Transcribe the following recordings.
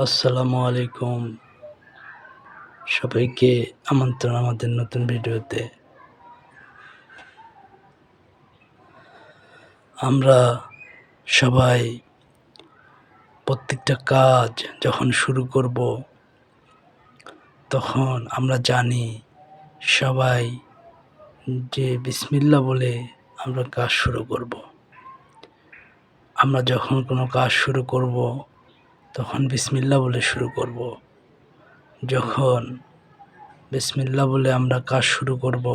আসসালামু আলাইকুম। সবাইকে আমন্ত্রণ আমাদের নতুন ভিডিওতে। আমরা সবাই প্রত্যেকটা কাজ যখন শুরু করব, তখন আমরা জানি সবাই যে বিসমিল্লাহ বলে আমরা কাজ শুরু করব। আমরা যখন কোনো কাজ শুরু করব, তখন বিসমিল্লাহ বলে শুরু করব। যখন বিসমিল্লাহ বলে আমরা কাজ শুরু করব,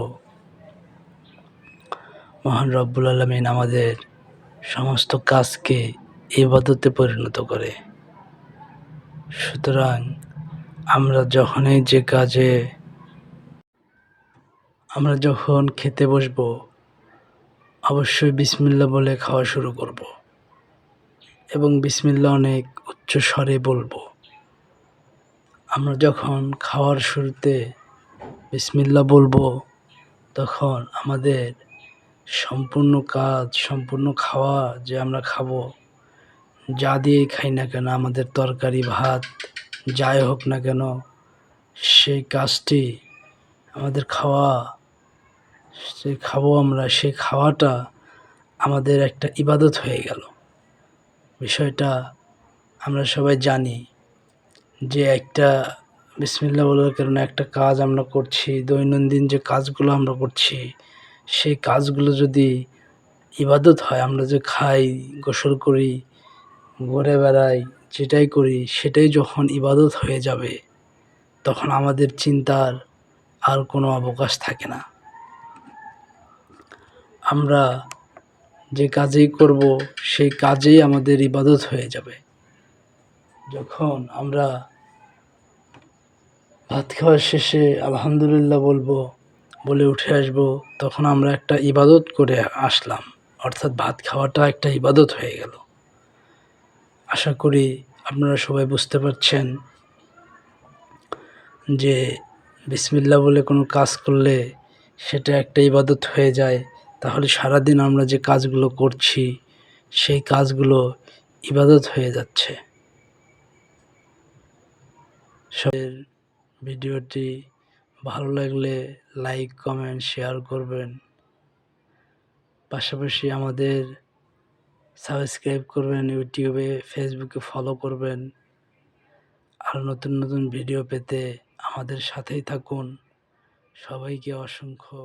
মহান রব্বুল আলামিন আমাদের সমস্ত কাজকে ইবাদতে পরিণত করে। সুতরাং আমরা যখন খেতে বসব, অবশ্যই বিসমিল্লাহ বলে খাওয়া শুরু করব এবং বিসমিল্লাহ অনেক উচ্চ স্বরে বলবো। আমরা যখন খাওয়ার শুরুতে বিসমিল্লাহ বলবো, তখন আমাদের সম্পূর্ণ খাওয়া যে আমরা খাবো, যা দিয়েই খাই না কেন, আমাদের তরকারি ভাত যাই হোক না কেন, সেই কাজটি আমাদের সেই খাওয়াটা আমাদের একটা ইবাদত হয়ে গেল। বিষয়টা আমরা সবাই জানি যে একটা বিসমিল্লাহ বলার কারণে একটা কাজ আমরা করছি, দৈনন্দিন যে কাজগুলো আমরা করছি, সেই কাজগুলো যদি ইবাদত হয়, আমরা যে খাই, গোসল করি, ঘুরে বেড়াই, যেটাই করি, সেটাই যখন ইবাদত হয়ে যাবে, তখন আমাদের চিন্তার আর কোনো অবকাশ থাকে না। আমরা যে কাজেই করব, সেই কাজেই আমাদের ইবাদত হয়ে যাবে। যখন আমরা ভাত খাওয়ার শেষে আলহামদুলিল্লাহ বলে উঠে আসব, তখন আমরা একটা ইবাদত করে আসলাম, অর্থাৎ ভাত খাওয়াটা একটা ইবাদত হয়ে গেল। আশা করি আপনারা সবাই বুঝতে পারছেন যে বিসমিল্লাহ বলে কোনো কাজ করলে সেটা একটা ইবাদত হয়ে যায়। তাহলে সারাদিন আমরা যে কাজগুলো করছি, সেই কাজগুলো ইবাদত হয়ে যাচ্ছে। ভিডিওটি ভালো লাগলে লাইক, কমেন্ট, শেয়ার করবেন। পাশাপাশি আমাদের সাবস্ক্রাইব করবেন, ইউটিউবে, ফেসবুকে ফলো করবেন। আর নতুন নতুন ভিডিও পেতে আমাদের সাথেই থাকুন। সবাইকে অসংখ্য